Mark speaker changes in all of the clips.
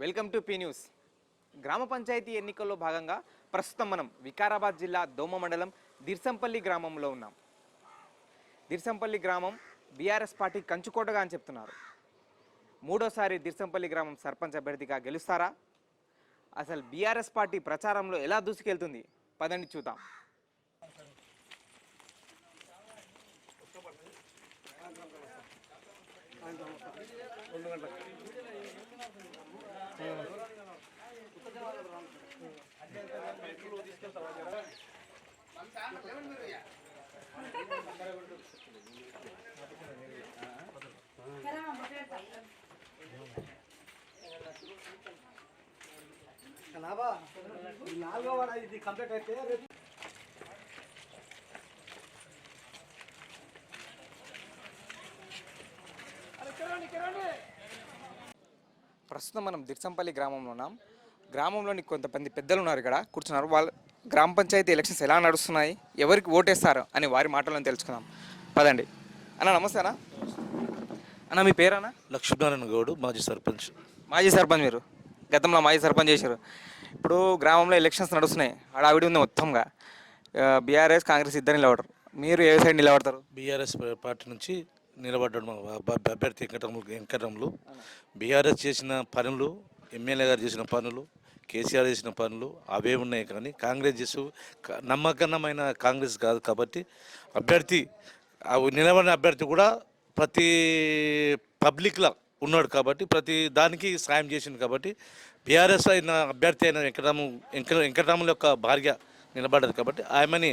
Speaker 1: Welcome to P news. గ్రామ పంచాయతీ ఎన్నికల్లో భాగంగా ప్రస్తుతం మనం వికారాబాద్ జిల్లా దోమ మండలం దిర్సంపల్లి గ్రామంలో ఉన్నాం. దిర్సంపల్లి గ్రామం బీఆర్ఎస్ పార్టీ కంచుకోటగా అని చెప్తున్నారు. మూడోసారి దిర్సంపల్లి గ్రామం సర్పంచ్ అభ్యర్థిగా గెలుస్తారా? అసలు బీఆర్ఎస్ పార్టీ ప్రచారంలో ఎలా దూసుకెళ్తుంది? పదండి చూద్దాం.
Speaker 2: ఇది కంప్లీట్ అయితే
Speaker 1: ప్రస్తుతం మనం దిర్సంపల్లి గ్రామంలో ఉన్నాం. గ్రామంలోని కొంతమంది పెద్దలు ఉన్నారు, ఇక్కడ కూర్చున్నారు. వాళ్ళు గ్రామ పంచాయతీ ఎలక్షన్స్ ఎలా నడుస్తున్నాయి, ఎవరికి ఓటేస్తారు అని వారి మాటలను తెలుసుకుందాం. పదండి. అన్న నమస్తే. అన్న మీ పేరన్నా?
Speaker 3: లక్ష్మీనారాయణ గౌడ్, మాజీ సర్పంచ్.
Speaker 1: మాజీ సర్పంచ్ మీరు గతంలో మాజీ సర్పంచ్ చేశారు. ఇప్పుడు గ్రామంలో ఎలక్షన్స్ నడుస్తున్నాయి, హడావిడి ఉంది మొత్తంగా. బీఆర్ఎస్ కాంగ్రెస్ ఇద్దరు నిలబడరు. మీరు ఏ సైడ్ నిలబడతారు?
Speaker 3: బీఆర్ఎస్ పార్టీ నుంచి నిలబడ్డాడు మా అభ్యర్థి వెంకటరములు. బీఆర్ఎస్ చేసిన పనులు, ఎమ్మెల్యే గారు చేసిన పనులు, కేసీఆర్ చేసిన పనులు అవే ఉన్నాయి. కానీ కాంగ్రెస్ చేసు నమ్మకమైన కాంగ్రెస్ కాదు. కాబట్టి అభ్యర్థి నిలబడిన అభ్యర్థి కూడా ప్రతి పబ్లిక్లో ఉన్నాడు. కాబట్టి ప్రతి దానికి సాయం చేసింది. కాబట్టి బీఆర్ఎస్ అయిన అభ్యర్థి అయిన వెంకటరాముల యొక్క భార్య నిలబడ్డది. కాబట్టి ఆమెని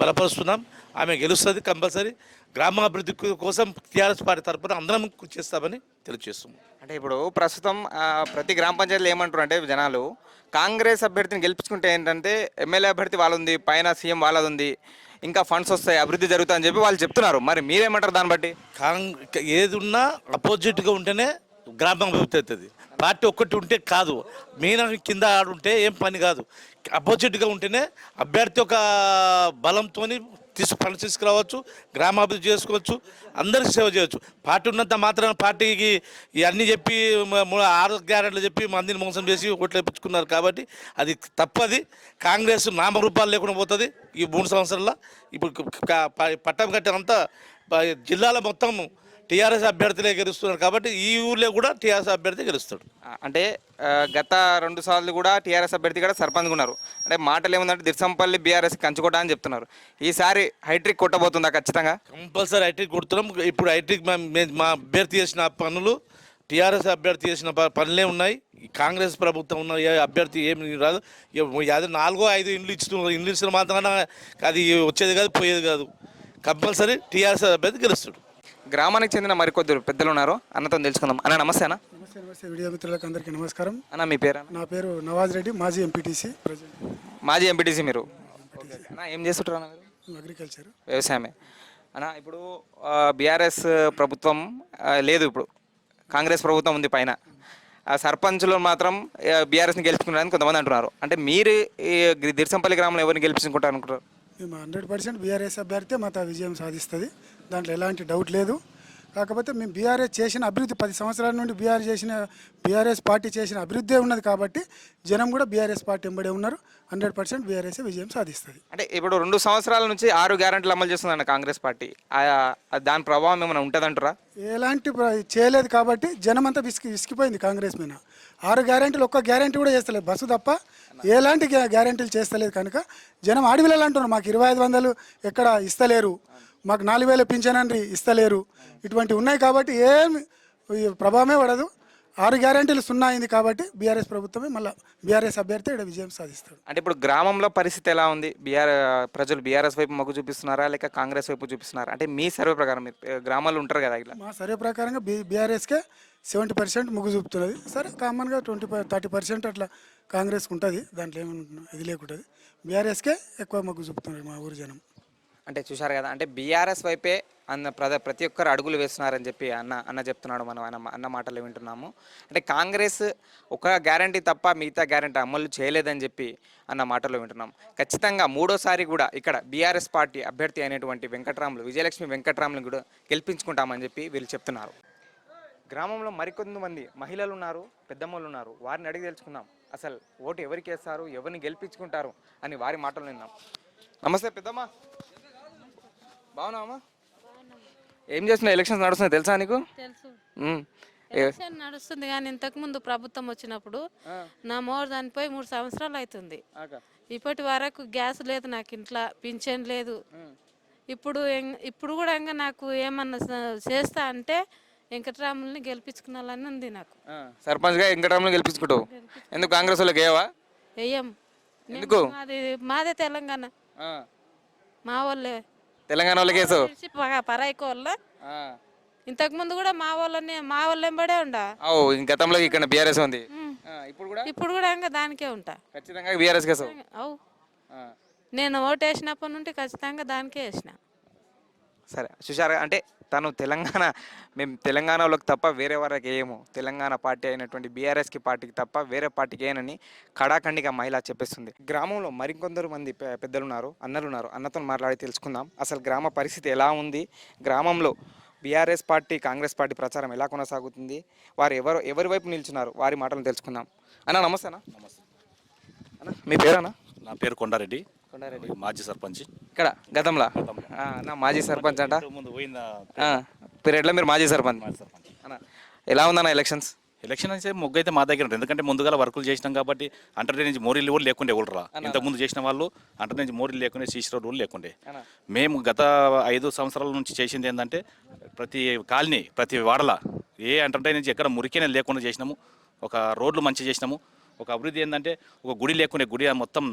Speaker 3: బలపరుస్తున్నాం. ఆమె గెలుస్తుంది కంపల్సరీ. గ్రామాభివృద్ధి కోసం టీఆర్ఎస్ పార్టీ తరఫున అందరం కృషి చేస్తామని తెలియజేస్తున్నాం.
Speaker 1: అంటే ఇప్పుడు ప్రస్తుతం ప్రతి గ్రామ పంచాయతీలు ఏమంటారు అంటే జనాలు, కాంగ్రెస్ అభ్యర్థిని గెలిపించుకుంటే ఏంటంటే ఎమ్మెల్యే అభ్యర్థి వాళ్ళది ఉంది, పైన సీఎం వాళ్ళది ఉంది, ఇంకా ఫండ్స్ వస్తాయి, అభివృద్ధి జరుగుతుందని చెప్పి వాళ్ళు చెప్తున్నారు. మరి మీరేమంటారు దాన్ని బట్టి?
Speaker 3: ఏది ఉన్నా అపోజిట్గా ఉంటేనే గ్రామం అభివృద్ధి అవుతుంది. పార్టీ ఒక్కటి ఉంటే కాదు, మెయిన్ కింద ఆడుంటే ఏం పని కాదు. అపోజిట్గా ఉంటేనే అభ్యర్థి ఒక బలంతో ఫండ్స్ తీసుకురావచ్చు, గ్రామాభివృద్ధి చేసుకోవచ్చు, అందరికి సేవ చేయవచ్చు. పార్టీ ఉన్నంత మాత్రం పార్టీకి ఇవన్నీ చెప్పి 6 గ్యారెంట్లు చెప్పి మందిని మోసం చేసి ఓట్లు వేయించుకున్నారు. కాబట్టి అది తప్పది. కాంగ్రెస్ నామరూపాలు లేకుండా పోతుంది ఈ 3 సంవత్సరాల్లో. ఇప్పుడు పట్టం కట్టినంతా జిల్లాలో మొత్తం టీఆర్ఎస్ అభ్యర్థులే గెలుస్తున్నారు. కాబట్టి ఈ ఊర్లో కూడా టీఆర్ఎస్ అభ్యర్థి గెలుస్తాడు.
Speaker 1: అంటే గత 2 సార్లు కూడా టీఆర్ఎస్ అభ్యర్థి కూడా సర్పంచ్గా ఉన్నారు. అంటే మాటలు ఏముందంటే దిర్సంపల్లి బీఆర్ఎస్ కంచుకోట అని చెప్తున్నారు. ఈసారి హైట్రిక్ కొట్టబోతుందా? ఖచ్చితంగా
Speaker 3: కంపల్సరీ హైట్రిక్ కొడుతున్నాం. ఇప్పుడు హైట్రిక్ మా అభ్యర్థి చేసిన పనులు, టీఆర్ఎస్ అభ్యర్థి చేసిన పనులే ఉన్నాయి. కాంగ్రెస్ ప్రభుత్వం ఉన్న అభ్యర్థి ఏమి రాదు. అది 4-5 ఇండ్లు ఇచ్చిన మాత్రాన అది వచ్చేది కాదు, పోయేది కాదు. కంపల్సరీ టీఆర్ఎస్ అభ్యర్థి గెలుస్తాడు.
Speaker 1: గ్రామానికి చెందిన మరికొద్ది పెద్దలు ఉన్నారు, అన్నతో తెలుసుకుందాం. అన్న నమస్తే. అన్న
Speaker 2: నమస్తే. వీడియో మిత్రులకు అందరికీ నమస్కారం.
Speaker 1: అన్న మీ పేరు?
Speaker 2: నా పేరు నవాజ్ రెడ్డి, మాజీ ఎంపీటీసీ.
Speaker 1: మాజీ ఎంపీటీసీ మీరు? అన్న ఏం చేస్తుంటారు అన్న మీరు?
Speaker 2: అగ్రికల్చర్,
Speaker 1: వ్యవసాయమే. అన్న ఇప్పుడు బీఆర్ఎస్ ప్రభుత్వం లేదు, ఇప్పుడు కాంగ్రెస్ ప్రభుత్వం ఉంది పైన. ఆ సర్పంచ్లు మాత్రం బీఆర్ఎస్ని గెలుచుకున్నారని కొంతమంది అంటున్నారు. అంటే మీరు ఈ దిర్సంపల్లి గ్రామంలో ఎవరిని గెలిపించుకుంటారు అనుకుంటారు?
Speaker 2: మేము 100% బీఆర్ఎస్ అభ్యర్థి మాత విజయం సాధిస్తుంది, దాంట్లో ఎలాంటి డౌట్ లేదు. కాకపోతే మేము బీఆర్ఎస్ చేసిన అభివృద్ధి 10 సంవత్సరాల నుండి బీఆర్ఎస్ పార్టీ చేసిన అభివృద్ధి ఉన్నది. కాబట్టి జనం కూడా బీఆర్ఎస్ పార్టీ వెంబడే ఉన్నారు. 100% బీఆర్ఎస్ విజయం సాధిస్తుంది.
Speaker 1: అంటే ఇప్పుడు 2 సంవత్సరాల నుంచి 6 గ్యారెంటీలు అమలు చేస్తుందన్న కాంగ్రెస్ పార్టీ. దాని ప్రభావం ఏమైనా ఉంటుందంటారా?
Speaker 2: ఎలాంటి చేయలేదు. కాబట్టి జనం అంతా విసిగిపోయింది కాంగ్రెస్ మీద. 6 గ్యారెంటీలు ఒక్క గ్యారెంటీ కూడా చేస్తలేదు, బస్సు తప్ప ఎలాంటి గ్యారెంటీలు చేస్తలేదు. కనుక జనం ఆడవిల్లలు అంటున్నారు, మాకు 2500 ఎక్కడ ఇస్తలేరు, మాకు 4000 పింఛనండి ఇస్తలేరు, ఇటువంటివి ఉన్నాయి. కాబట్టి ఏమి ప్రభావమే పడదు. 6 గ్యారెంటీలు 0 అయింది. కాబట్టి బీఆర్ఎస్ ప్రభుత్వమే మళ్ళీ బీఆర్ఎస్ అభ్యర్థి ఇక్కడ విజయం సాధిస్తాడు.
Speaker 1: అంటే ఇప్పుడు గ్రామంలో పరిస్థితి ఎలా ఉంది? ప్రజలు బీఆర్ఎస్ వైపు మొగ్గు చూపిస్తున్నారా లేక కాంగ్రెస్ వైపు చూపిస్తున్నారా? అంటే మీ సర్వే ప్రకారం, మీరు గ్రామాల్లో ఉంటారు కదా, ఇలా
Speaker 2: మా సర్వే ప్రకారంగా బీఆర్ఎస్కే 70% మొగ్గు చూపుతున్నది. సరే కామన్గా 30% అట్లా కాంగ్రెస్కి ఉంటుంది, దాంట్లో ఏమన్నా ఇది లేకుంటుంది. బీఆర్ఎస్కే ఎక్కువ మొగ్గు చూపుతున్నారు మా ఊరు జనం.
Speaker 1: అంటే చూశారు కదా, అంటే బీఆర్ఎస్ వైపే ప్రతి ఒక్కరు అడుగులు వేస్తున్నారని చెప్పి అన్న చెప్తున్నాడు. మనం అన్న మాటలు వింటున్నాము. అంటే కాంగ్రెస్ ఒక గ్యారంటీ తప్ప మిగతా గ్యారంటీ అమలు చేయలేదని చెప్పి అన్న మాటలు వింటున్నాం. ఖచ్చితంగా 3వ సారి కూడా ఇక్కడ బీఆర్ఎస్ పార్టీ అభ్యర్థి అయినటువంటి విజయలక్ష్మి వెంకటరాములు కూడా గెలిపించుకుంటామని చెప్పి వీళ్ళు చెప్తున్నారు. గ్రామంలో మరికొంతమంది మహిళలు ఉన్నారు, పెద్దమ్మలు ఉన్నారు. వారిని అడిగి తెలుసుకుందాం అసలు ఓటు ఎవరికి వేస్తారు, ఎవరిని గెలిపించుకుంటారు అని వారి మాటలు విందాం. నమస్తే పెద్దమ్మ, బాగున్నావమ్మా? ఏం చేస్తున్నావు? ఎలక్షన్స్ నడుస్తున్నాయి తెలుసా నీకు?
Speaker 4: తెలుసు.
Speaker 1: ఉమ్.
Speaker 4: ఎలక్షన్ నడుస్తుంది కానీ ఇంతకు ముందు ప్రభుత్వం వచ్చినప్పుడు నా మోర్ చనిపోయి 3 సంవత్సరాలు అవుతుంది. ఇప్పటి వరకు గ్యాస్ లేదు నాకు ఇంట్లో, పింఛన్ లేదు. ఇప్పుడు కూడా ఇంకా నాకు ఏమన్నా చేస్తా అంటే వెంకటరాములని గెలిపించుకున్నాలని ఉంది నాకు.
Speaker 1: సర్పంచ్గా వెంకటరాములు గెలిపించుకుంటావు? ఎందుకు కాంగ్రెస్ వాళ్ళకి వేయవా?
Speaker 4: వెయ్యం.
Speaker 1: ఎందుకు?
Speaker 4: మాదే తెలంగాణ, మా వాళ్ళే.
Speaker 1: తెలంగాణ వాళ్ళకి వేసావు?
Speaker 4: పరాయికి వాళ్ళ ఇంతకు ముందు కూడా మా వాళ్ళు ఎంబడే ఉండా.
Speaker 1: గతంలో ఇక్కడ బీఆర్ఎస్ ఉంది,
Speaker 4: ఇప్పుడు కూడా ఇంకా దానికే ఉంటా.
Speaker 1: ఖచ్చితంగా బీఆర్ఎస్ వేసావు?
Speaker 4: అవు, నేను ఓటు వేసినప్పటి నుండి ఖచ్చితంగా దానికే వేసిన.
Speaker 1: సరే చూసారా, అంటే తను మేము తెలంగాణలోకి తప్ప వేరే వారికి వేయము, తెలంగాణ పార్టీ అయినటువంటి బీఆర్ఎస్కి పార్టీకి తప్ప వేరే పార్టీకి వేయనని కడాఖండిగా మహిళ చెప్పేస్తుంది. గ్రామంలో మరికొందరు మంది పెద్దలు ఉన్నారు, అన్నలు ఉన్నారు. అన్నతో మాట్లాడి తెలుసుకుందాం అసలు గ్రామ పరిస్థితి ఎలా ఉంది, గ్రామంలో బీఆర్ఎస్ పార్టీ కాంగ్రెస్ పార్టీ ప్రచారం ఎలా కొనసాగుతుంది, వారు ఎవరి వైపు నిల్చున్నారు, వారి మాటలు తెలుసుకుందాం. అన్న నమస్తే అన్న.
Speaker 5: నమస్తే
Speaker 1: అన్న మీ పేరన్నా?
Speaker 5: నా పేరు కొండారెడ్డి,
Speaker 1: కొండారెడ్డి,
Speaker 5: మాజీ సర్పంచ్
Speaker 1: ఇక్కడ గతంలో. నా మాజీ సర్పంచ్ అంట.
Speaker 5: ముందు పోయిన
Speaker 1: పీరియడ్లో మీరు మాజీ సర్పంచ్
Speaker 5: సర్పంచ్.
Speaker 1: అన్న ఎలా ఉందన్న ఎలక్షన్స్?
Speaker 5: ఎలక్షన్ అయితే ముగ్గు అయితే మా దగ్గర ఉంటుంది, ఎందుకంటే ముందుగా వర్కులు చేసినాం కాబట్టి అంటర్ నుంచి మోరీలు కూడా లేకుండే ఊళ్ళరా. ఇంతకుముందు చేసిన వాళ్ళు అంటర్ నుంచి మోరీలు లేకుండే, సీసీ రోడ్ కూడా లేకుండే. మేము గత 5 సంవత్సరాల నుంచి చేసింది ఏంటంటే ప్రతి కాలనీ ప్రతి వాడల ఏ అంటర్ నుంచి ఎక్కడ మురికినే లేకుండా చేసినాము, ఒక రోడ్లు మంచి చేసినాము. ఒక అభివృద్ధి ఏంటంటే ఒక గుడి లేకునే, గుడి మొత్తం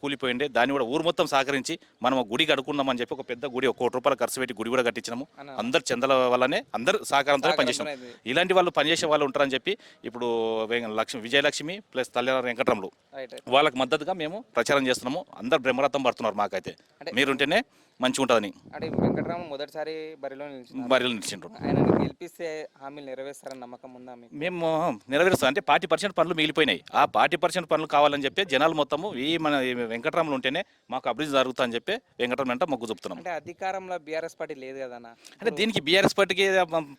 Speaker 5: కూలిపోయిండే, దాన్ని కూడా ఊరు మొత్తం సహకరించి మనం గుడి కడుకుందామని చెప్పి ఒక పెద్ద గుడి 1 కోటి రూపాయలు ఖర్చు పెట్టి గుడి కూడా కట్టించినాము. అందరు చందల వల్లనే అందరు సహకారంతో పనిచేసినాం. ఇలాంటి వాళ్ళు పనిచేసే వాళ్ళు ఉంటారని చెప్పి ఇప్పుడు విజయలక్ష్మి ప్లస్ తల్లిదండ్రుల వెంకటరమలు వాళ్ళకి మద్దతుగా మేము ప్రచారం చేస్తున్నాము. అందరు బ్రహ్మరథం పడుతున్నారు మాకైతే, మీరుంటేనే మంచిగా ఉంటుందని.
Speaker 1: అంటే వెంకటరామ మొదటిసారి బరిలో
Speaker 5: నిలిచిండ్రు.
Speaker 1: ఆయన గెలిపిస్తే హామీలు నెరవేర్స్తారని నమ్మకం ఉందా మీకు?
Speaker 5: మేము నెరవేరుస్తాం. అంటే 40% పనులు మిగిలిపోయినాయి, ఆ 40% పనులు కావాలని చెప్పి జనాలు మొత్తము మన వెంకటరాములు ఉంటేనే మాకు అభివృద్ధి జరుగుతా అని చెప్పి వెంకటరామ అంటే మొగ్గు చూపుతున్నాం.
Speaker 1: అంటే అధికారంలో బీఆర్ఎస్ పార్టీ లేదు కదన్నా,
Speaker 5: అంటే దీనికి బీఆర్ఎస్ పార్టీకి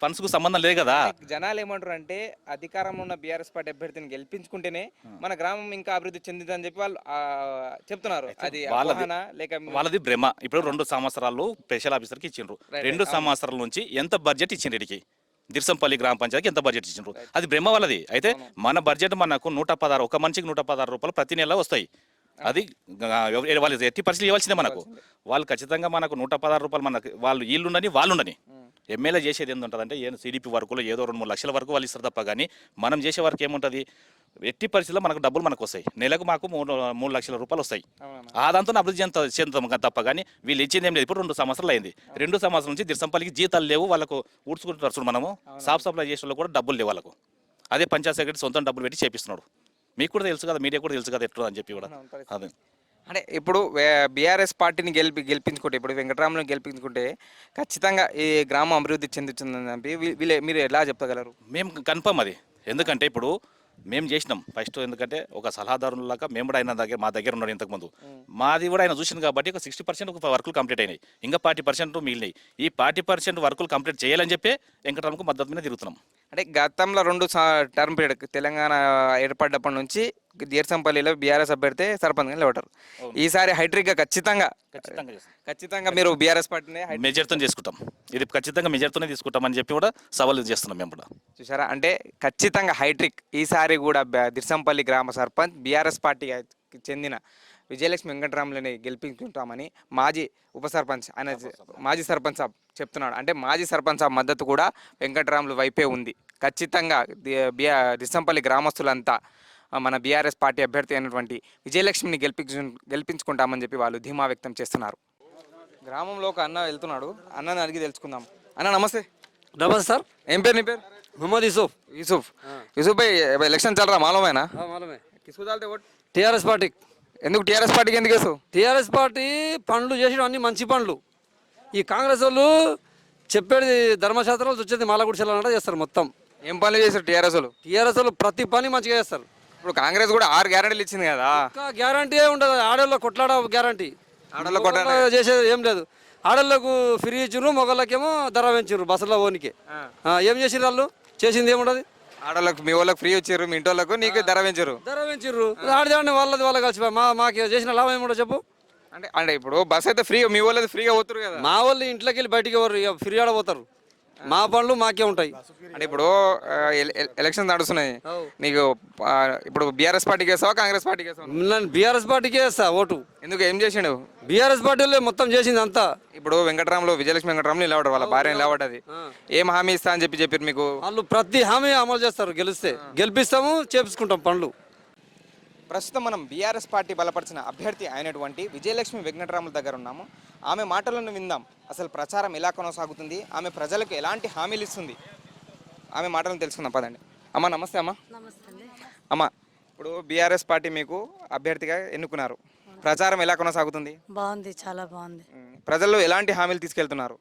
Speaker 5: పనుసుకు సంబంధం లేదు కదా.
Speaker 1: జనాలు ఏమంటారు అంటే అధికారంలో ఉన్న బీఆర్ఎస్ పార్టీ అభ్యర్థిని గెలిపించుకుంటేనే మన గ్రామం ఇంకా అభివృద్ధి చెందిందని చెప్పి వాళ్ళు చెప్తున్నారు. అది
Speaker 5: వాళ్ళది భ్రమ. ఇప్పుడు 2 సంవత్సరాలు స్పెషల్ ఆఫీసర్కి ఇచ్చిండ్రు, 2 సంవత్సరాల నుంచి ఎంత బడ్జెట్ ఇచ్చిండ్రు ఇడికి దిర్సంపల్లి గ్రామ పంచాయతీకి ఎంత బడ్జెట్ ఇచ్చిండ్రు, అది బ్రహ్మ వాళ్ళది. అయితే మన బడ్జెట్ మనకు 116, ఒక మనిషికి 116 రూపాయలు ప్రతి నెల వస్తాయి. అది వాళ్ళు ఎట్టి పరిస్థితులు ఇవ్వాల్సిందే మనకు. వాళ్ళు ఖచ్చితంగా మనకు 116 రూపాయలు మనకు వాళ్ళు వాళ్ళుండని ఎమ్మెల్యే చేసేది ఏంటంటే సిడిపి వర్కులో ఏదో 2-3 లక్షల వరకు వాళ్ళు ఇస్తారు తప్ప, కానీ మనం చేసే వరకు ఏముంటుంది, ఎట్టి పరిస్థితుల్లో మనకు డబ్బులు మనకు వస్తాయి. నెలకు మాకు 3 లక్షల రూపాయలు వస్తాయి. ఆ దాంతో అభివృద్ధి చెందుతాం తప్ప, కానీ వీళ్ళు ఇచ్చింది ఏం లేదు. ఇప్పుడు 2 సంవత్సరాలు అయింది, 2 సంవత్సరాల నుంచి దిర్సంపల్లికి జీతాలు లేవు, వాళ్ళకు ఊడ్చుకుంటారు. మనము సాఫ్ సప్లై చేసే వాళ్ళు కూడా డబ్బులు లేవు వాళ్ళకు. అదే పంచాయత్ సెక్రటరీ సొంతం డబ్బులు పెట్టి చేపిస్తున్నాడు. మీకు కూడా తెలుసు కదా, మీడియా కూడా తెలుసు కదా ఎట్లా అని చెప్పి కూడా. అదే
Speaker 1: అంటే ఇప్పుడు బీఆర్ఎస్ పార్టీని గెలిపించుకుంటే, ఇప్పుడు వెంకటరామను గెలిపించుకుంటే ఖచ్చితంగా ఈ గ్రామం అభివృద్ధి చెందుతుందని చెప్పి మీరు ఎలా చెప్పగలరు?
Speaker 5: మేము కన్ఫర్మ్ అది. ఎందుకంటే ఇప్పుడు మేము చేసినాం ఫస్ట్, ఎందుకంటే ఒక సలహాదారులాగా మేము కూడా ఆయన మా దగ్గర ఉన్నాడు ఇంతకుముందు. మాది కూడా ఆయన చూసింది కాబట్టి ఒక 60% వర్కులు కంప్లీట్ అయినాయి, ఇంకా 40% మిగిలినాయి. ఈ 40% వర్కులు కంప్లీట్ చేయాలని చెప్పి వెంకటరామకు మద్దతు మీద తిరుగుతున్నాం.
Speaker 1: అంటే గతంలో 2 టర్మ్ పీరియడ్ తెలంగాణ ఏర్పడ్డప్పటి నుంచి దీర్సంపల్లిలో బీఆర్ఎస్ అభ్యర్థి సర్పంచ్గా నిలబడ్డారు. ఈసారి హైట్రిక్గా ఖచ్చితంగా మీరు బీఆర్ఎస్ పార్టీనే
Speaker 5: మెజార్టీతో తీసుకుంటాం, ఇది ఖచ్చితంగా మెజార్టీతోనే తీసుకుంటాం అని చెప్పి కూడా సవాలు చేస్తున్నాం మేము కూడా.
Speaker 1: చూసారా, అంటే ఖచ్చితంగా హైట్రిక్ ఈసారి కూడా దిర్సంపల్లి గ్రామ సర్పంచ్ బీఆర్ఎస్ పార్టీకి చెందిన విజయలక్ష్మి వెంకటరాములని గెలిపించుకుంటామని మాజీ ఉప సర్పంచ్ ఆయన మాజీ సర్పంచ్ సాబ్ చెప్తున్నాడు. అంటే మాజీ సర్పంచ్ సాబ్ మద్దతు కూడా వెంకటరాములు వైపే ఉంది. ఖచ్చితంగా దిర్సంపల్లి గ్రామస్తులంతా మన బీఆర్ఎస్ పార్టీ అభ్యర్థి అయినటువంటి విజయలక్ష్మిని గెలిపించుకుంటామని చెప్పి వాళ్ళు ధీమా వ్యక్తం చేస్తున్నారు. గ్రామంలో ఒక అన్న వెళ్తున్నాడు, అన్నని అడిగి తెలుసుకుందాం. అన్న నమస్తే.
Speaker 6: नमस्ते सर।
Speaker 1: ఏం పేరు నీ పేరు?
Speaker 6: मोहम्मद यूसुफ
Speaker 1: यूसुफ भाई इलेक्शन चल रहा मालूम है ना?
Speaker 6: हाँ मालूम है।
Speaker 1: किसको डालते वोट?
Speaker 6: TRS party.
Speaker 1: ఎందుకు టీఆర్ఎస్ పార్టీకి ఎందుకు వేస్తావు?
Speaker 6: టీఆర్ఎస్ పార్టీ పనులు చేసిన అన్ని మంచి పనులు. ఈ కాంగ్రెస్ వాళ్ళు చెప్పేది ధర్మశాస్త్రాలు వచ్చేది మాలగుడి చెల్లాలంటే చేస్తారు మొత్తం.
Speaker 1: ఏం పనులు చేస్తారు టీఆర్ఎస్ వాళ్ళు?
Speaker 6: టీఆర్ఎస్ వాళ్ళు ప్రతి పని మంచిగా చేస్తారు.
Speaker 1: ఇప్పుడు కాంగ్రెస్ కూడా 6 గ్యారెంటీలు ఇచ్చింది కదా.
Speaker 6: ఒక్క గ్యారంటీ ఉండదు, ఆడోళ్ళ కొట్లాడ గ్యారంటీ.
Speaker 1: ఆడోళ్ళ కొట్లాడ
Speaker 6: చేసేది ఏం లేదు. ఆడోళ్ళకు ఫ్రీ ఇచ్చిర్రు, మొగళ్ళకేమో ధర పెంచిర్రు బస్సులో ఓనికి. ఏం చేసిర్రు వాళ్ళు? చేసింది ఏముండదు.
Speaker 1: ఆడోళ్ళకు మీ వాళ్ళకి ఫ్రీ వచ్చారు, మీ ఇంటి వాళ్ళకు నీకు ధర పెంచారు.
Speaker 6: ధర పెంచిర్రు, ఆడదాన్ని వాళ్ళది వాళ్ళకి కలిసిపోయి మాకు చేసిన లాభం ఏముండదు చెప్పు.
Speaker 1: అంటే అంటే ఇప్పుడు బస్ అయితే ఫ్రీ, మీ వాళ్ళది ఫ్రీగా పోతురు కదా.
Speaker 6: మా వాళ్ళు ఇంట్లోకి వెళ్ళి బయటికి ఎవరు ఇక ఫ్రీ ఆడపోతారు. మా పనులు మాకే ఉంటాయి.
Speaker 1: అంటే ఇప్పుడు ఎలక్షన్ నడుస్తున్నాయి, నీకు ఇప్పుడు బీఆర్ఎస్ పార్టీకి వేస్తావా కాంగ్రెస్ పార్టీకి వేస్తావా?
Speaker 6: నేను బీఆర్ఎస్ పార్టీకే వేస్తా ఓటు.
Speaker 1: ఎందుకు, ఏం చేసిండు?
Speaker 6: బీఆర్ఎస్ పార్టీలో మొత్తం చేసింది అంతా.
Speaker 1: ఇప్పుడు వెంకటరాములు విజయలక్ష్మి వెంకటరాములు నిలబడ్డారు, వాళ్ళ భార్య నిలబడ్డది. ఏం హామీ ఇస్తా అని చెప్పారు మీకు?
Speaker 6: వాళ్ళు ప్రతి హామీ అమలు చేస్తారు. గెలిస్తే గెలిపిస్తాము, చేపించుకుంటాం పనులు.
Speaker 1: ప్రస్తుతం మనం బీఆర్ఎస్ పార్టీ బలపరిచిన అభ్యర్థి అయినటువంటి విజయలక్ష్మి వెంకటరాముల దగ్గర ఉన్నాము. ఆమె మాటలను విందాం. అసలు ప్రచారం ఎలా కొనసాగుతుంది, ఆమె ప్రజలకు ఎలాంటి హామీలు ఇస్తుంది, ఆమె మాటలను తెలుసుకుందాం పదండి. అమ్మ నమస్తే. అమ్మ అమ్మ, ఇప్పుడు బీఆర్ఎస్ పార్టీ మీకు అభ్యర్థిగా ఎన్నుకున్నారు, ప్రచారం ఎలా కొనసాగుతుంది?
Speaker 7: బాగుంది, చాలా బాగుంది.
Speaker 1: ప్రజల్లో ఎలాంటి హామీలు తీసుకెళ్తున్నారు?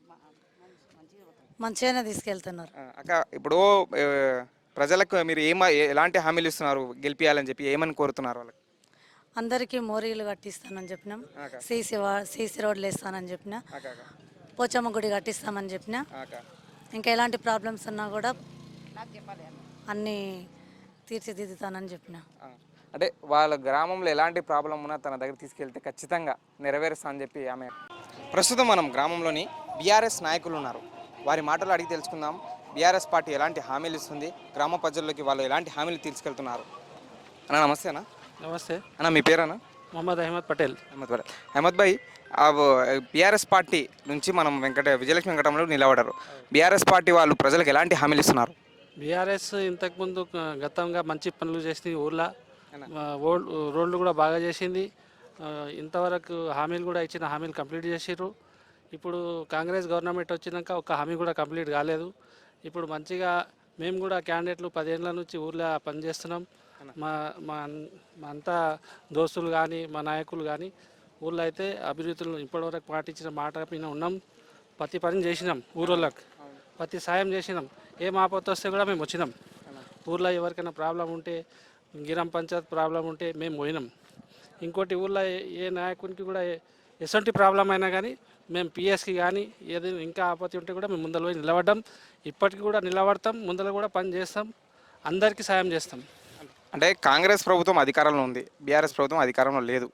Speaker 7: మంచిగానే తీసుకెళ్తున్నారు.
Speaker 1: అక్క, ఇప్పుడు ప్రజలకు మీరు ఎలాంటి హామీలు ఇస్తున్నారు గెలిపియాలని చెప్పి, ఏమని కోరుతున్నారు వాళ్ళకి?
Speaker 7: అందరికీ మోరీలు కట్టిస్తానని చెప్పినాం, సీసీ రోడ్లు వేస్తానని చెప్పిన, పోచమ్మ గుడి కట్టిస్తామని చెప్పిన, ఇంకా ఎలాంటి ప్రాబ్లమ్స్ ఉన్నా కూడా అన్నీ తీర్చిదిద్దుతానని చెప్పిన.
Speaker 1: అంటే వాళ్ళ గ్రామంలో ఎలాంటి ప్రాబ్లం ఉన్నా తన దగ్గర తీసుకెళ్తే ఖచ్చితంగా నెరవేరుస్తా అని చెప్పి ఆమె. ప్రస్తుతం మనం గ్రామంలోని బీఆర్ఎస్ నాయకులు ఉన్నారు, వారి మాటలు అడిగి తెలుసుకుందాం. బీఆర్ఎస్ పార్టీ ఎలాంటి హామీలు ఇస్తుంది, గ్రామ ప్రజల్లోకి వాళ్ళు ఎలాంటి హామీలు తీసుకెళ్తున్నారు. అన్న నమస్తే. అన్న
Speaker 8: నమస్తే
Speaker 1: అన్న, మీ పేరేనా?
Speaker 8: మొహమ్మద్ అహ్మద్ పటేల్.
Speaker 1: అహ్మద్ భాయ్, బీఆర్ఎస్ పార్టీ నుంచి మనం విజయలక్ష్మి వెంకటరాములు నిలబడ్డారు. బీఆర్ఎస్ పార్టీ వాళ్ళు ప్రజలకు ఎలాంటి హామీలు ఇస్తున్నారు?
Speaker 8: బీఆర్ఎస్ ఇంతకుముందు గతంగా మంచి పనులు చేసింది, ఊర్లో రోడ్లు కూడా బాగా చేసింది. ఇంతవరకు హామీలు కూడా ఇచ్చిన హామీలు కంప్లీట్ చేసిర్రు. ఇప్పుడు కాంగ్రెస్ గవర్నమెంట్ వచ్చినాక ఒక హామీ కూడా కంప్లీట్ కాలేదు. ఇప్పుడు మంచిగా మేము కూడా క్యాండిడేట్లు 10 ఏళ్ళ నుంచి ఊర్లో పనిచేస్తున్నాం. మా మా అంతా దోస్తులు కానీ మా నాయకులు కానీ ఊళ్ళో అయితే అభివృద్ధులు ఇప్పటివరకు పాటించిన మాట మీద ఉన్నాం. ప్రతి పని చేసినాం, ఊరోళ్ళకి ప్రతి సాయం చేసినాం. ఏం ఆపత్తి వస్తే కూడా మేము వచ్చినాం. ఊర్లో ఎవరికైనా ప్రాబ్లం ఉంటే, గిరం పంచాయత్ ప్రాబ్లం ఉంటే మేము పోయినాం. ఇంకోటి ఊళ్ళో ఏ నాయకునికి కూడా ఎటువంటి ప్రాబ్లం అయినా కానీ మేము పిఎస్కి కానీ ఏదైనా ఇంకా ఆపత్తి ఉంటే కూడా మేము ముందర పోయి నిలబడ్డాం. ఇప్పటికి కూడా నిలబడతాం, ముందర కూడా పని చేస్తాం, అందరికీ సాయం చేస్తాం.
Speaker 1: అంటే కాంగ్రెస్ ప్రభుత్వం అధికారంలో ఉంది, బీఆర్ఎస్ ప్రభుత్వం అధికారంలో లేదు.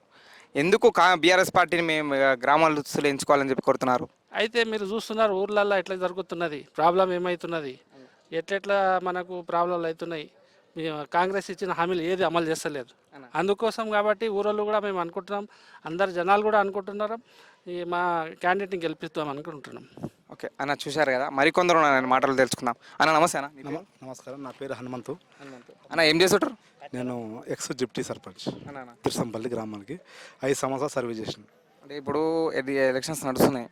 Speaker 1: ఎందుకు బీఆర్ఎస్ పార్టీని మేము గ్రామాలు ఎంచుకోవాలని చెప్పి కోరుతున్నారు?
Speaker 8: అయితే మీరు చూస్తున్నారు ఊర్లల్లో ఎట్లా జరుగుతున్నది, ప్రాబ్లం ఏమవుతున్నది, ఎట్లెట్లా మనకు ప్రాబ్లంలు అవుతున్నాయి. కాంగ్రెస్ ఇచ్చిన హామీలు ఏది అమలు చేస్తలేదు. అందుకోసం కాబట్టి ఊరోళ్ళు కూడా మేము అనుకుంటున్నాం, అందరు జనాలు కూడా అనుకుంటున్నారు, మా క్యాండిడేట్ని గెలిపిస్తాం అనుకుంటున్నాం.
Speaker 1: ఓకే అన్న, చూశారు కదా, మరికొందరు నేను మాటలు తెలుసుకుందాం. అన్న నమస్తే. అన్న
Speaker 9: నమస్కారం, నా పేరు హనుమంతు.
Speaker 1: అన్న ఏం చేస్తుంటారు?
Speaker 9: నేను ఎక్స్ డిప్టీ సర్పంచ్, తిరుసంపల్లి గ్రామానికి 5 సంవత్సరాలు సర్వీస్ చేసిన.
Speaker 1: అంటే ఇప్పుడు ఎలక్షన్స్ నడుస్తున్నాయి,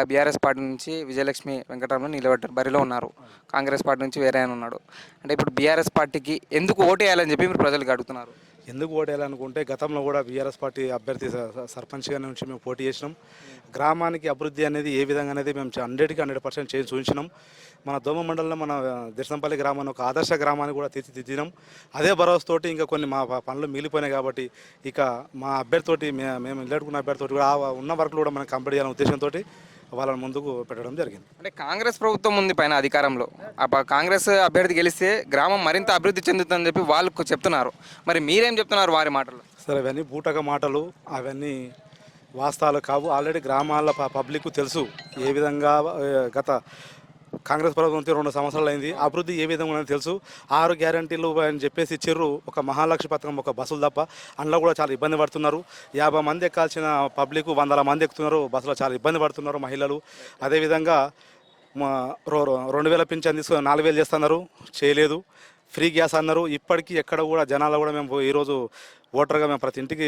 Speaker 1: బీఆర్ఎస్ పార్టీ నుంచి విజయలక్ష్మి వెంకటరాములు నిలబడ్డారు, బరిలో ఉన్నారు. కాంగ్రెస్ పార్టీ నుంచి వేరే ఆయన ఉన్నాడు. అంటే ఇప్పుడు బీఆర్ఎస్ పార్టీకి ఎందుకు ఓటు వేయాలని చెప్పి మీరు ప్రజలకు అడుగుతున్నారు?
Speaker 9: ఎందుకు ఓటు వేయాలనుకుంటే గతంలో కూడా బీఆర్ఎస్ పార్టీ అభ్యర్థి సర్పంచ్గా నుంచి మేము పోటీ చేసినాం. గ్రామానికి అభివృద్ధి అనేది ఏ విధంగా అనేది మేము 100% చేసి చూపించినాం. మన దోమ మండలంలో మన దిర్సంపల్లి గ్రామాన్ని ఒక ఆదర్శ గ్రామాన్ని కూడా తీర్చిదిద్దినాం. అదే భరోసాతోటి ఇంకా కొన్ని మా పనులు మిగిలిపోయినాయి కాబట్టి ఇక మా అభ్యర్థితోటి మేము నిలబడుకున్న అభ్యర్థితోటి కూడా ఉన్న వర్క్లు కూడా మనం కంప్లీట్ చేయాలనే ఉద్దేశంతో వాళ్ళని ముందుకు పెట్టడం జరిగింది.
Speaker 1: అంటే కాంగ్రెస్ ప్రభుత్వం ఉంది పైన అధికారంలో, కాంగ్రెస్ అభ్యర్థి గెలిస్తే గ్రామం మరింత అభివృద్ధి చెందుతుందని చెప్పి వాళ్ళు చెప్తున్నారు. మరి మీరేం చెప్తున్నారు వారి మాటలు?
Speaker 9: సరే, అవన్నీ బూటక మాటలు, అవన్నీ వాస్తవాలు కావు. ఆల్రెడీ గ్రామాల పబ్లిక్ తెలుసు ఏ విధంగా గత కాంగ్రెస్ ప్రభుత్వం 2 సంవత్సరాలు అయింది, అభివృద్ధి ఏ విధంగా తెలుసు. 6 గ్యారంటీలు అని చెప్పేసి ఇచ్చిర్రు, ఒక మహాలక్ష్మి పథకం, ఒక బస్సులు తప్ప. అందులో కూడా చాలా ఇబ్బంది పడుతున్నారు. 50 మంది ఎక్కాల్సిన పబ్లిక్ 100 మంది ఎక్కుతున్నారు, బస్సులో చాలా ఇబ్బంది పడుతున్నారు మహిళలు. అదేవిధంగా 2000 పింఛన్ తీసుకుని 4000 చేస్తున్నారు, చేయలేదు. ఫ్రీ గ్యాస్ అన్నారు, ఇప్పటికీ ఎక్కడ కూడా జనాలు కూడా మేము ఈరోజు ఓటర్గా మేము ప్రతి ఇంటికి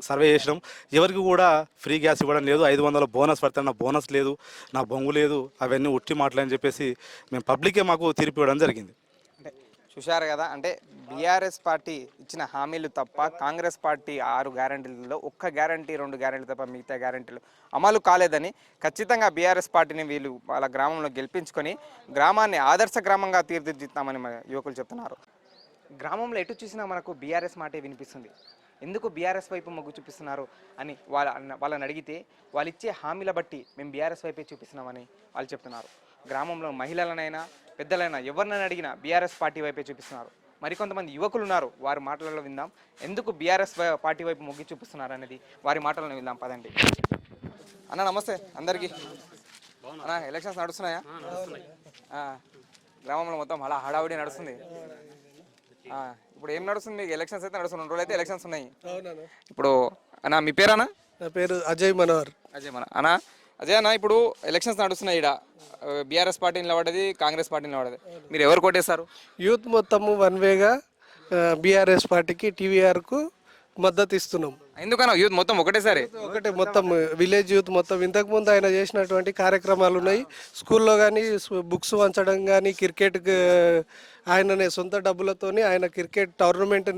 Speaker 9: సర్వే చేసినాం, ఎవరికి కూడా ఫ్రీ గ్యాస్ ఇవ్వడం లేదు. 500 బోనస్ పడతాను, నా బోనస్ లేదు, నా బొంగు లేదు, అవన్నీ ఉట్టి మాటలు అని చెప్పేసి మేము పబ్లికే మాకు తీర్పు ఇవ్వడం జరిగింది.
Speaker 1: అంటే చూశారు కదా, అంటే బీఆర్ఎస్ పార్టీ ఇచ్చిన హామీలు తప్ప కాంగ్రెస్ పార్టీ 6 గ్యారంటీలలో 1 గ్యారంటీ 2 గ్యారంటీలు తప్ప మిగతా గ్యారంటీలు అమలు కాలేదని ఖచ్చితంగా బీఆర్ఎస్ పార్టీని వీళ్ళు వాళ్ళ గ్రామంలో గెలిపించుకొని గ్రామాన్ని ఆదర్శ గ్రామంగా తీర్చిదిద్దామని యువకులు చెప్తున్నారు. గ్రామంలో ఎటు చూసినా మనకు బీఆర్ఎస్ మాటే వినిపిస్తుంది. ఎందుకు బీఆర్ఎస్ వైపు మొగ్గు చూపిస్తున్నారు అని వాళ్ళని అడిగితే వాళ్ళు ఇచ్చే హామీల బట్టి మేము బీఆర్ఎస్ వైపే చూపిస్తున్నామని వాళ్ళు చెప్తున్నారు. గ్రామంలో మహిళలనైనా పెద్దలైనా ఎవరినైనా అడిగినా బీఆర్ఎస్ పార్టీ వైపే చూపిస్తున్నారు. మరికొంతమంది యువకులు ఉన్నారు, వారి మాటలలో విందాం. ఎందుకు బీఆర్ఎస్ పార్టీ వైపు మొగ్గి చూపిస్తున్నారు అనేది వారి మాటలను విందాం. పదండి. అన్న నమస్తే అందరికీ. అన్న ఎలక్షన్స్ నడుస్తున్నాయా? గ్రామంలో మొత్తం అలా హడావుడి నడుస్తుంది. ఇప్పుడు ఏం నడుస్తుంది మీకు? ఎలక్షన్స్ అయితే నడుస్తుంది, 2 రోజులు అయితే ఎలక్షన్స్ ఉన్నాయి. ఇప్పుడు అన్న మీ పేరేనా?
Speaker 10: నా పేరు అజయ్ మనోహర్.
Speaker 1: అన్న అజయ్ అన్న, ఇప్పుడు ఎలక్షన్స్ నడుస్తున్నాయి. ఇక్కడ బీఆర్ఎస్ పార్టీ నిలబడ్డది, కాంగ్రెస్ పార్టీ నిలబడ్డది. మీరు ఎవరు కొట్టేస్తారు?
Speaker 10: యూత్ మొత్తము వన్ వేగా బీఆర్ఎస్ పార్టీకి టీవీఆర్కు మద్దతు ఇస్తున్నాం.
Speaker 1: ఎందుకన్నా యూత్ మొత్తం ఒకటేసారి?
Speaker 10: ఒకటే మొత్తం విలేజ్ యూత్ మొత్తం. ఇంతకుముందు ఆయన చేసినటువంటి కార్యక్రమాలు ఉన్నాయి. స్కూల్లో కానీ బుక్స్ వంచడం కానీ, క్రికెట్ ఆయననే సొంత డబ్బులతోని ఆయన క్రికెట్ టోర్నమెంట్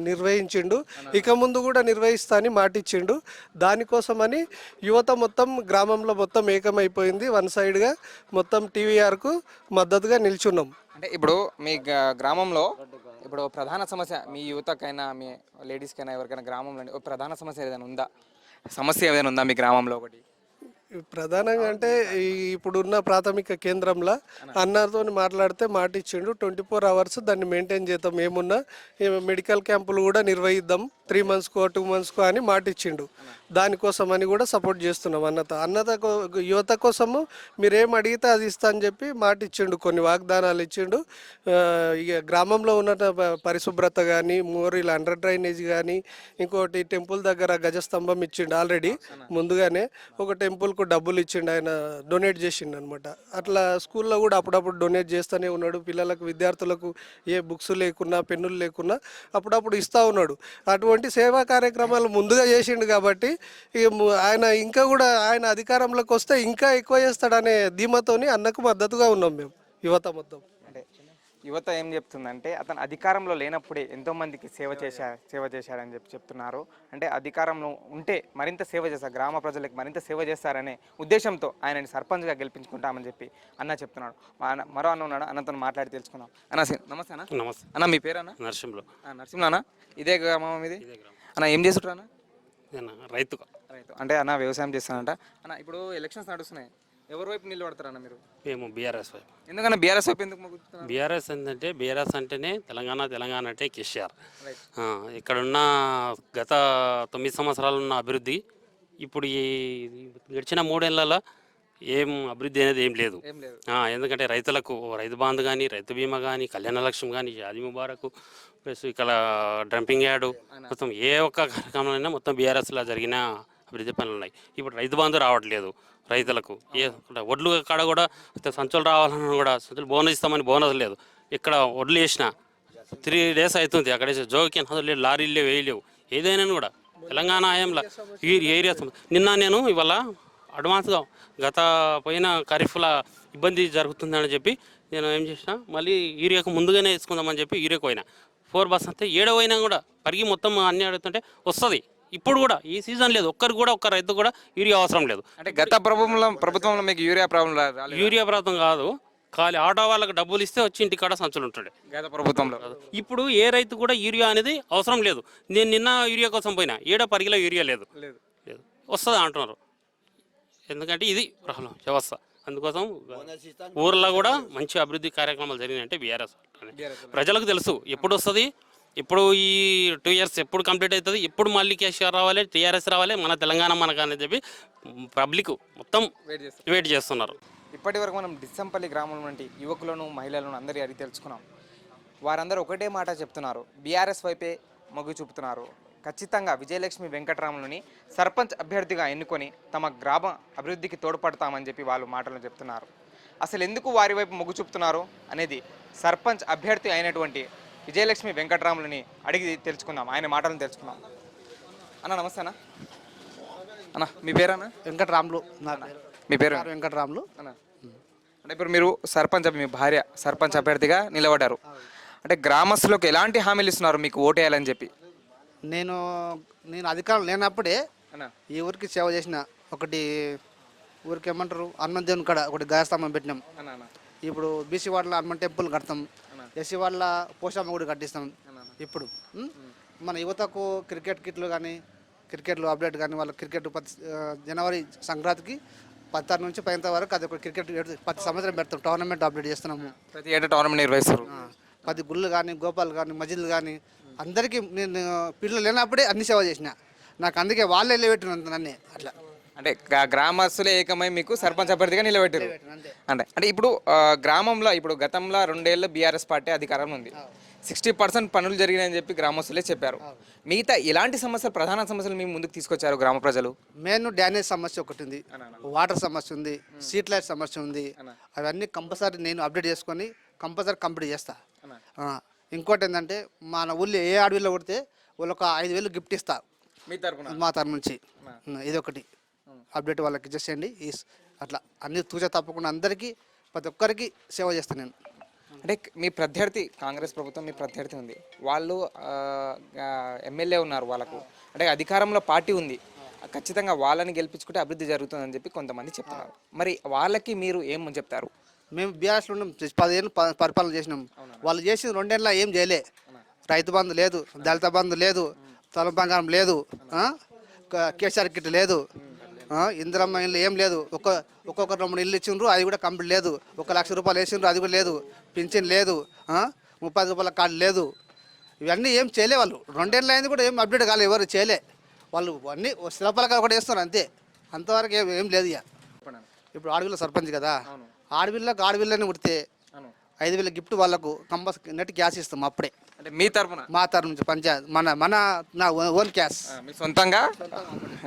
Speaker 10: నిర్వహించిండు. ఇక ముందు కూడా నిర్వహిస్తా అని మాటిచ్చిండు. దానికోసమని యువత మొత్తం గ్రామంలో మొత్తం ఏకమైపోయింది. వన్ సైడ్గా మొత్తం టీవీఆర్కు మద్దతుగా నిల్చున్నాం.
Speaker 1: అంటే ఇప్పుడు మీ గ్రామంలో ఇప్పుడు ప్రధాన సమస్య, మీ యువతకైనా మీ లేడీస్కైనా ఎవరికైనా గ్రామంలో ప్రధాన సమస్య ఏదైనా ఉందా? సమస్య ఏదైనా ఉందా మీ గ్రామంలో? ఒకటి
Speaker 10: ప్రధానంగా అంటే ఇప్పుడున్న ప్రాథమిక కేంద్రంలో అన్నతో మాట్లాడితే మాట ఇచ్చిండు. 24 hours దాన్ని మెయింటైన్ చేద్దాం, ఏమున్నా మెడికల్ క్యాంపులు కూడా నిర్వహిద్దాం 3 monthsకో 2 monthsకో అని మాట ఇచ్చిండు. దానికోసం అని కూడా సపోర్ట్ చేస్తున్నాం. అన్నత యువత కోసము మీరేం అడిగితే అది ఇస్తా అని చెప్పి మాట ఇచ్చిండు. కొన్ని వాగ్దానాలు ఇచ్చిండు. ఇక గ్రామంలో ఉన్న పరిశుభ్రత కానీ, మోరీలు అండర్ డ్రైనేజ్ కానీ, ఇంకోటి టెంపుల్ దగ్గర గజస్తంభం ఇచ్చిండు. ఆల్రెడీ ముందుగానే ఒక టెంపుల్కు డబ్బులు ఇచ్చిండు, ఆయన డొనేట్ చేసిండు అనమాట. అట్లా స్కూల్లో కూడా అప్పుడప్పుడు డొనేట్ చేస్తూనే ఉన్నాడు. పిల్లలకు విద్యార్థులకు ఏ బుక్స్ లేకున్నా, పెన్నులు లేకున్నా అప్పుడప్పుడు ఇస్తూ ఉన్నాడు. అటువంటి సేవా కార్యక్రమాలు ముందుగా చేసిండు కాబట్టి ఆయన ఇంకా కూడా ఆయన అధికారంలోకి వస్తే ఇంకా ఎక్కువ చేస్తాడనే ధీమాతోని అన్నకు మద్దతుగా ఉన్నాం మేము యువత మొత్తం.
Speaker 1: అంటే యువత ఏం చెప్తుందంటే, అతను అధికారంలో లేనప్పుడే ఎంతో మందికి సేవ చేశారని చెప్తున్నారు. అంటే అధికారంలో ఉంటే మరింత సేవ చేస్తారు, గ్రామ ప్రజలకు మరింత సేవ చేస్తారనే ఉద్దేశంతో ఆయనని సర్పంచ్గా గెలిపించుకుంటామని చెప్పి అన్న చెప్తున్నాడు. మరో అన్న ఉన్నాడు, అన్నతో మాట్లాడి తెలుసుకుందాం. అన్న నమస్తే అన్న.
Speaker 8: నమస్తే
Speaker 1: అన్న మీ పేరు అన్న?
Speaker 8: నరసింహలో.
Speaker 1: నరసింహ అన్న, ఇదే గ్రామం ఇది? అన్న ఏం చేస్తుంటారు అన్న?
Speaker 8: రైతు
Speaker 1: అంటే అన్న వ్యవసాయం చేస్తానంట. అన్న ఇప్పుడు ఎలక్షన్స్ నడుస్తున్నాయి, ఎవరి వైపు నిలబడతారు అన్న మీరు?
Speaker 8: మేము బీఆర్ఎస్ వైపు.
Speaker 1: ఎందుకన్నా బీఆర్ఎస్ వైపు ఎందుకు మొగ్గుతున్నారు?
Speaker 8: బీఆర్ఎస్ ఏంటంటే బీఆర్ఎస్ అంటేనే తెలంగాణ అంటే కేసీఆర్. ఇక్కడున్న గత 9 సంవత్సరాలు ఉన్న అభివృద్ధి ఇప్పుడు ఈ గడిచిన 3 ఏళ్లలో ఏం అభివృద్ధి అనేది ఏం లేదు. ఎందుకంటే రైతులకు రైతు బంధు కానీ, రైతు బీమా కానీ, కళ్యాణ లక్ష్యం కానీ, షాదీ ముబారక్ ప్లస్ ఇక్కడ డంపింగ్ యార్డు, మొత్తం ఏ ఒక్క కార్యక్రమంలో మొత్తం బీఆర్ఎస్లో జరిగిన అభివృద్ధి పనులు ఉన్నాయి. ఇప్పుడు రైతు బంధు రావట్లేదు రైతులకు. ఒడ్లు కాడ కూడా సంచులు రావాలన్నా కూడా సంచులు బోనస్ ఇస్తామని బోనస్ లేదు. ఇక్కడ ఒడ్లు వేసిన 3 days అవుతుంది, అక్కడ జోకి లేదు, లారీలు వేయలేవు. ఏదైనా కూడా తెలంగాణ హయాంలో ఈ ఏరియా నిన్న నేను ఇవాళ అడ్వాన్స్గా గత పోయిన ఖరీఫ్ల ఇబ్బంది జరుగుతుందని చెప్పి నేను ఏం చేసిన, మళ్ళీ యూరియాకు ముందుగానే వేసుకుందామని చెప్పి యూరియాకు పోయినా. 4 బస్ అంతే 7 పోయినా కూడా పరిగి మొత్తం అన్ని అడుగుతుంటే వస్తుంది. ఇప్పుడు కూడా ఈ సీజన్ లేదు, ఒక్కరు కూడా ఒక్క రైతు కూడా యూరియా అవసరం లేదు.
Speaker 1: అంటే గత ప్రభుత్వంలో మీకు యూరియా ప్రాబ్లం
Speaker 8: యూరియా ప్రాబ్లం కాదు, ఖాళీ ఆటో వాళ్ళకి డబ్బులు ఇస్తే వచ్చి ఇంటికాడ సంచులు ఉంటుండే
Speaker 1: గత ప్రభుత్వంలో.
Speaker 8: ఇప్పుడు ఏ రైతు కూడా యూరియా అనేది అవసరం లేదు. నేను నిన్న యూరియా కోసం పోయినా, 7 పరిగిలో యూరియా లేదు. వస్తుంది అంటున్నారు. ఎందుకంటే ఇది ప్రాబ్లం వ్యవస్థ. అందుకోసం ఊర్లో కూడా మంచి అభివృద్ధి కార్యక్రమాలు జరిగినాయంటే బీఆర్ఎస్. ప్రజలకు తెలుసు ఎప్పుడు వస్తుంది, ఇప్పుడు ఈ 2 years ఎప్పుడు కంప్లీట్ అవుతుంది, ఎప్పుడు మళ్ళీ కేసీఆర్ రావాలి, టీఆర్ఎస్ రావాలి, మన తెలంగాణ మనకు అని చెప్పి పబ్లిక్ మొత్తం వెయిట్ చేస్తున్నారు.
Speaker 1: ఇప్పటి వరకు మనం డిస్సంపల్లి గ్రామం నుండి యువకులను, మహిళలను అందరి అడిగి తెలుసుకున్నాం. వారందరూ ఒకటే మాట చెప్తున్నారు, బీఆర్ఎస్ వైపే మొగ్గు చూపుతున్నారు. ఖచ్చితంగా విజయలక్ష్మి వెంకటరాములని సర్పంచ్ అభ్యర్థిగా ఎన్నుకొని తమ గ్రామ అభివృద్ధికి తోడ్పడతామని చెప్పి వాళ్ళు మాటలు చెప్తున్నారు. అసలు ఎందుకు వారి వైపు మొగ్గు చూపుతున్నారు అనేది సర్పంచ్ అభ్యర్థి అయినటువంటి విజయలక్ష్మి వెంకటరాములని అడిగి తెలుసుకుందాం, ఆయన మాటలను తెలుసుకుందాం. అన్న నమస్తే అన్న. అన్న మీ పేరన్నా?
Speaker 11: వెంకటరాములు.
Speaker 1: మీ పేరు?
Speaker 11: వెంకటరాములు
Speaker 1: అన్న. అంటే ఇప్పుడు మీరు సర్పంచ్, మీ భార్య సర్పంచ్ అభ్యర్థిగా నిలబడ్డారు. అంటే గ్రామస్తులకు ఎలాంటి హామీలు ఇస్తున్నారు మీకు ఓటేయాలని చెప్పి?
Speaker 11: నేను అధికారం లేనప్పుడే ఈ ఊరికి సేవ చేసిన. ఒకటి ఊరికి ఏమంటారు, హనుమంత్ దేవుని కాడ ఒకటి గాయస్తంభం పెట్టినాం. ఇప్పుడు బీసీ వాళ్ళ హనుమంత్ టెంపుల్ కడతాం, ఎస్సీ వాళ్ళ పోషమ్మ గుడి కట్టిస్తాం. ఇప్పుడు మన యువతకు క్రికెట్ కిట్లు కానీ, క్రికెట్లో అప్డేట్ కానీ, వాళ్ళ క్రికెట్ January సంక్రాంతికి 10 నుంచి 10 వరకు అది ఒక క్రికెట్ ప్రతి సంవత్సరం పెడతాం, టోర్నమెంట్ అప్డేట్ చేస్తున్నాము.
Speaker 1: ప్రతి ఏటా టోర్నమెంట్ నిర్వహిస్తారు.
Speaker 11: 10 గుళ్ళు కానీ, గోపాలు కానీ, మజిద్లు కానీ అందరికీ నేను పిల్లలు లేనప్పుడే అన్ని సేవ చేసిన. నాకు అందుకే వాళ్ళే నిలబెట్టినంత నన్నే అట్లా.
Speaker 1: అంటే గ్రామస్తులే ఏకమై మీకు సర్పంచ్ అభ్యర్థిగా నిలబెట్టారు. అంటే ఇప్పుడు గ్రామంలో ఇప్పుడు గతంలో 2 ఏళ్ళు బీఆర్ఎస్ పార్టీ అధికారంలో ఉంది. 60% పనులు జరిగినాయని చెప్పి గ్రామస్తులే చెప్పారు. మిగతా ఎలాంటి సమస్యలు, ప్రధాన సమస్యలు మీ ముందుకు తీసుకొచ్చారు గ్రామ ప్రజలు?
Speaker 11: మెయిన్ డ్యానేజ్ సమస్య ఒకటి ఉంది, వాటర్ సమస్య ఉంది, స్ట్రీట్ లైట్ సమస్య ఉంది. అవన్నీ కంపల్సరీ నేను అప్డేట్ చేసుకొని కంపల్సరీ కంప్లీట్ చేస్తా. ఇంకోటి ఏంటంటే మన ఊళ్ళో ఏ అడవిలో కొడితే వాళ్ళొక 5,000 గిఫ్ట్ ఇస్తా
Speaker 1: మీ తరపున
Speaker 11: మా తరపు నుంచి. ఇదొకటి అప్డేట్ వాళ్ళకి ఇచ్చేసేయండి. అట్లా అన్ని తూచా తప్పకుండా అందరికీ ప్రతి ఒక్కరికి సేవ చేస్తాను నేను.
Speaker 1: అంటే మీ ప్రత్యర్థి కాంగ్రెస్ ప్రభుత్వం మీ ప్రత్యర్థి ఉంది, వాళ్ళు ఎమ్మెల్యే ఉన్నారు, వాళ్ళకు అంటే అధికారంలో పార్టీ ఉంది, ఖచ్చితంగా వాళ్ళని గెలిపించుకుంటే అభివృద్ధి జరుగుతుందని చెప్పి కొంతమంది చెప్తున్నారు. మరి వాళ్ళకి మీరు ఏం చెప్తారు?
Speaker 11: మేము బీఆర్ఎస్లో ఉన్నాం, 10 ఏళ్ళు పరిపాలన చేసినాం. వాళ్ళు చేసిన 2 ఏళ్ళ ఏం చేయలే. రైతు బంధు లేదు, దళిత బంధు లేదు, తొలం బంగారం లేదు, కేసీఆర్ కిట్ లేదు, ఇందిరమ్మ ఇల్లు ఏం లేదు. ఒక్కొక్క 2 ఇల్లు ఇచ్చిండ్రు, అది కూడా కంప్లీట్ లేదు. 1 లక్ష రూపాయలు వేసిండ్రు, అది కూడా లేదు. పింఛన్ లేదు, 30 రూపాయల కార్డు లేదు. ఇవన్నీ ఏం చేయలే వాళ్ళు. 2 ఏళ్ళు అయింది కూడా ఏం అప్డేట్ కాలేదు, ఎవరు చేయలే. వాళ్ళు అన్నీ శిలపలకాలు కూడా వేస్తున్నారు అంతే, అంతవరకు ఏం లేదు. ఇక ఇప్పుడు ఆడవిల్ల సర్పంచ్ కదా, ఆడవిల్లని ఉడితే 5,000 గిఫ్ట్ వాళ్ళకు కంపల్సరీ నెట్ క్యాష్ ఇస్తాం అప్పుడే.
Speaker 1: అంటే మీ తరపున? మా
Speaker 11: తరపు నుంచి పంచాయత్ నా ఓన్ క్యాష్.
Speaker 1: మీ సొంతంగా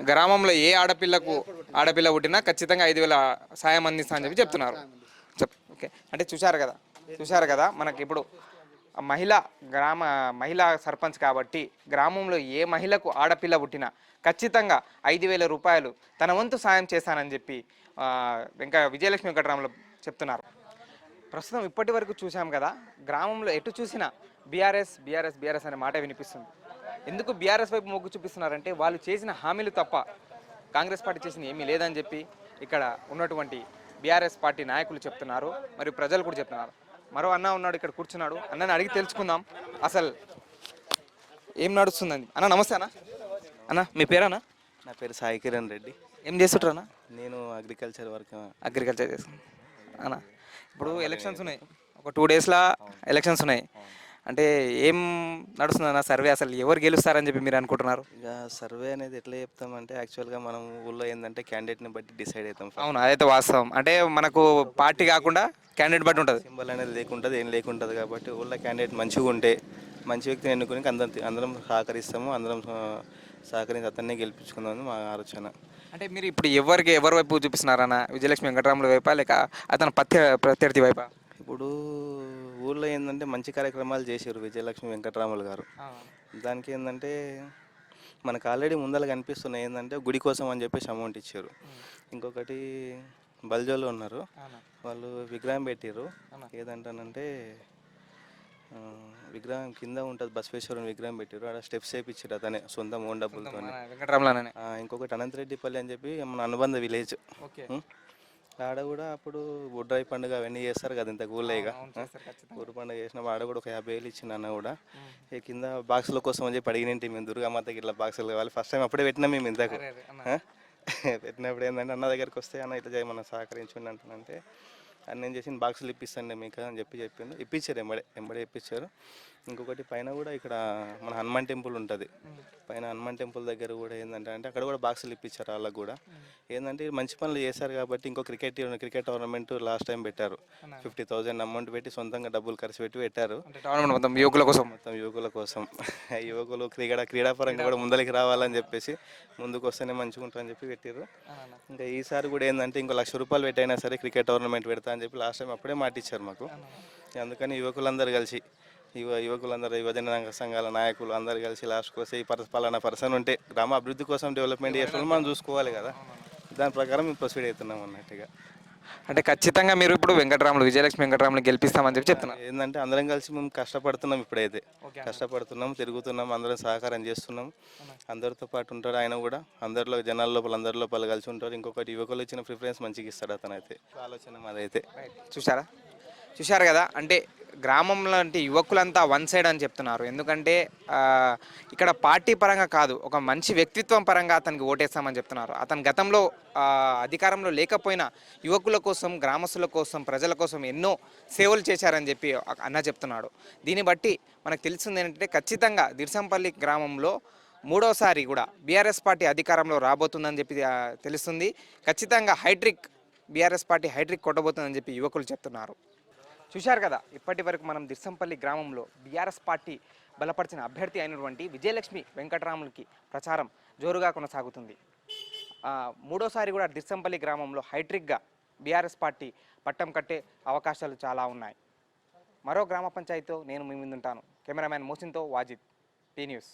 Speaker 1: గ్రామంలో ఏ ఆడపిల్ల పుట్టినా ఖచ్చితంగా 5,000 సాయం అందిస్తా అని చెప్పి చెప్తున్నారు. ఓకే, అంటే చూశారు కదా మనకి ఇప్పుడు మహిళా సర్పంచ్ కాబట్టి గ్రామంలో ఏ మహిళకు ఆడపిల్ల పుట్టినా ఖచ్చితంగా 5,000 రూపాయలు తన వంతు సాయం చేశానని చెప్పి విజయలక్ష్మి వెంకటరామలు చెప్తున్నారు. ప్రస్తుతం ఇప్పటి వరకు చూసాం కదా, గ్రామంలో ఎటు చూసినా బీఆర్ఎస్ అనే మాట వినిపిస్తుంది. ఎందుకు బీఆర్ఎస్ వైపు మొగ్గు చూపిస్తున్నారంటే వాళ్ళు చేసిన హామీలు తప్ప కాంగ్రెస్ పార్టీ చేసిన ఏమీ లేదని చెప్పి ఇక్కడ ఉన్నటువంటి బీఆర్ఎస్ పార్టీ నాయకులు చెప్తున్నారు, మరియు ప్రజలు కూడా చెప్తున్నారు. మరో అన్న ఉన్నాడు ఇక్కడ కూర్చున్నాడు, అన్నని అడిగి తెలుసుకుందాం అసలు ఏం నడుస్తుందని. అన్న నమస్తే అన్న మీ పేరన్నా?
Speaker 12: నా పేరు సాయి కిరణ్ రెడ్డి.
Speaker 1: ఏం చేస్తుంటారు అన్న?
Speaker 12: నేను అగ్రికల్చర్
Speaker 1: చేస్తాను అన్న. ఇప్పుడు ఎలక్షన్స్ ఉన్నాయి, ఒక 2 డేస్లో ఎలక్షన్స్ ఉన్నాయి. అంటే ఏం నడుస్తుందన్న సర్వే, అసలు ఎవరు గెలుస్తారని చెప్పి మీరు అనుకుంటున్నారు?
Speaker 12: ఇక సర్వే అనేది ఎట్లా చెప్తామంటే యాక్చువల్గా మనం ఊళ్ళో ఏంటంటే క్యాండిడేట్ని బట్టి డిసైడ్ అవుతాం.
Speaker 1: అవును, అదైతే వాస్తవం. అంటే మనకు పార్టీ కాకుండా క్యాండిడేట్ బట్టి ఉంటుంది,
Speaker 12: సింబల్ అనేది లేకుంటుంది, ఏం లేకుంటుంది. కాబట్టి ఊళ్ళో క్యాండిడేట్ మంచిగా ఉంటే మంచి వ్యక్తిని ఎన్నుకొని అందరం సహకరిస్తాము, అందరం సహకరించి అతన్నే గెలిపించుకుందామని మా ఆలోచన.
Speaker 1: అంటే మీరు ఇప్పుడు ఎవరి వైపు చూపిస్తున్నారన్న? విజయలక్ష్మి వెంకటరాముల వైపా లేక అతను ప్రత్యర్థి వైపా?
Speaker 12: ఇప్పుడు ఊళ్ళో ఏంటంటే మంచి కార్యక్రమాలు చేశారు విజయలక్ష్మి వెంకటరాములు గారు. దానికి ఏంటంటే మనకు ఆల్రెడీ ముందర కనిపిస్తున్నాయి ఏంటంటే గుడి కోసం అని చెప్పేసి అమౌంట్ ఇచ్చారు. ఇంకొకటి బల్జోలు ఉన్నారు, వాళ్ళు విగ్రహం పెట్టారు. ఏదంటానంటే విగ్రహం కింద ఉంటుంది, బసవేశ్వరుని విగ్రహం పెట్టారు. ఆడ స్టెప్స్ వేయించారు అతనే సొంతం ఓన్ డబ్బులతో. ఇంకొకటి అనంతరెడ్డిపల్లి అని చెప్పి మన అనుబంధ విలేజ్, ఆడ కూడా అప్పుడు బుడ్రాయి పండుగ అవన్నీ చేస్తారు కదా ఇంత ఊళ్ళేగా. ఊరు పండుగ చేసినప్పుడు ఆడ కూడా ఒక 50,000 ఇచ్చింది అన్న కూడా. ఈ కింద బాక్సుల కోసం అని చెప్పి అడిగినంటే మేము దుర్గామాతకి ఇట్లా బాక్సులు కావాలి. ఫస్ట్ టైం అప్పుడే పెట్టినాం మేము ఇంతకు. పెట్టినప్పుడు ఏంటంటే అన్న దగ్గరికి వస్తే అన్న ఇట్లా చేయమన్నా సహకరించండి అంటానంటే అన్న ఏం చేసి బాక్సులు ఇప్పిస్తాండి మీకు అని చెప్పిండు. ఇప్పించారు, ఎంబడే ఇప్పించారు. ఇంకొకటి పైన కూడా ఇక్కడ మన హనుమాన్ టెంపుల్ ఉంటుంది, పైన హనుమాన్ టెంపుల్ దగ్గర కూడా ఏంటంటే అక్కడ కూడా బాక్సులు ఇప్పించారు వాళ్ళకు కూడా. ఏంటంటే మంచి పనులు చేశారు కాబట్టి ఇంకో క్రికెట్ టోర్నమెంట్ లాస్ట్ టైం పెట్టారు. 50,000 అమౌంట్ పెట్టి సొంతంగా డబ్బులు ఖర్చు పెట్టి పెట్టారు.
Speaker 1: మొత్తం యువకుల
Speaker 12: కోసం యువకులు క్రీడాపరంగా కూడా ముందరికి రావాలని చెప్పేసి ముందుకు వస్తేనే మంచిగా ఉంటుందని చెప్పి పెట్టారు. ఇంకా ఈసారి కూడా ఏంటంటే ఇంకో 1,00,000 రూపాయలు పెట్టైనా సరే క్రికెట్ టోర్నమెంట్ పెడతా అని చెప్పి లాస్ట్ టైం అప్పుడే మాటిచ్చారు మాకు. అందుకని యువకులందరూ కలిసి యువకులందరూ యువజన సంఘాల నాయకులు అందరు కలిసి లాస్ట్కి వస్తే ఈ పలానా పర్సన్ ఉంటే గ్రామ అభివృద్ధి కోసం డెవలప్మెంట్ చేసిన మనం చూసుకోవాలి కదా, దాని ప్రకారం మేము ప్రొసీడ్ అవుతున్నాం అన్నట్టుగా.
Speaker 1: అంటే ఖచ్చితంగా మీరు ఇప్పుడు విజయలక్ష్మి వెంకటరాములు గెలిపిస్తామని చెప్పి చెప్తున్నాం.
Speaker 12: ఏంటంటే అందరం కలిసి మేము కష్టపడుతున్నాం, ఇప్పుడైతే కష్టపడుతున్నాం, తిరుగుతున్నాం, అందరం సహకారం చేస్తున్నాం. అందరితో పాటు ఉంటాడు ఆయన కూడా, జనాల లోపల కలిసి ఉంటారు. ఇంకొకటి యువకులు ఇచ్చిన ప్రిఫరెన్స్ మంచిగా ఇస్తాడు అతనైతే. ఆలోచన మాదైతే.
Speaker 1: చూసారా, చూశారు కదా, అంటే గ్రామంలో అంటే యువకులంతా వన్ సైడ్ అని చెప్తున్నారు. ఎందుకంటే ఇక్కడ పార్టీ పరంగా కాదు, ఒక మంచి వ్యక్తిత్వం పరంగా అతనికి ఓటేస్తామని చెప్తున్నారు. అతను గతంలో అధికారంలో లేకపోయినా యువకుల కోసం, గ్రామస్తుల కోసం, ప్రజల కోసం ఎన్నో సేవలు చేశారని చెప్పి అన్న చెప్తున్నాడు. దీన్ని బట్టి మనకు తెలిసింది ఏంటంటే ఖచ్చితంగా దిర్సంపల్లి గ్రామంలో మూడోసారి కూడా బీఆర్ఎస్ పార్టీ అధికారంలో రాబోతుందని చెప్పి తెలుస్తుంది. ఖచ్చితంగా బీఆర్ఎస్ పార్టీ హైట్రిక్ కొట్టబోతుందని చెప్పి యువకులు చెప్తున్నారు. చూశారు కదా, ఇప్పటి వరకు మనం దిర్సంపల్లి గ్రామంలో బీఆర్ఎస్ పార్టీ బలపరిచిన అభ్యర్థి అయినటువంటి విజయలక్ష్మి వెంకటరాములకి ప్రచారం జోరుగా కొనసాగుతుంది. మూడోసారి కూడా దిర్సంపల్లి గ్రామంలో హైట్రిక్గా బీఆర్ఎస్ పార్టీ పట్టం కట్టే అవకాశాలు చాలా ఉన్నాయి. మరో గ్రామ పంచాయతీతో నేను మీ ముందుంటాను. కెమెరామ్యాన్ మోసిన్తో వాజిద్, టీ న్యూస్.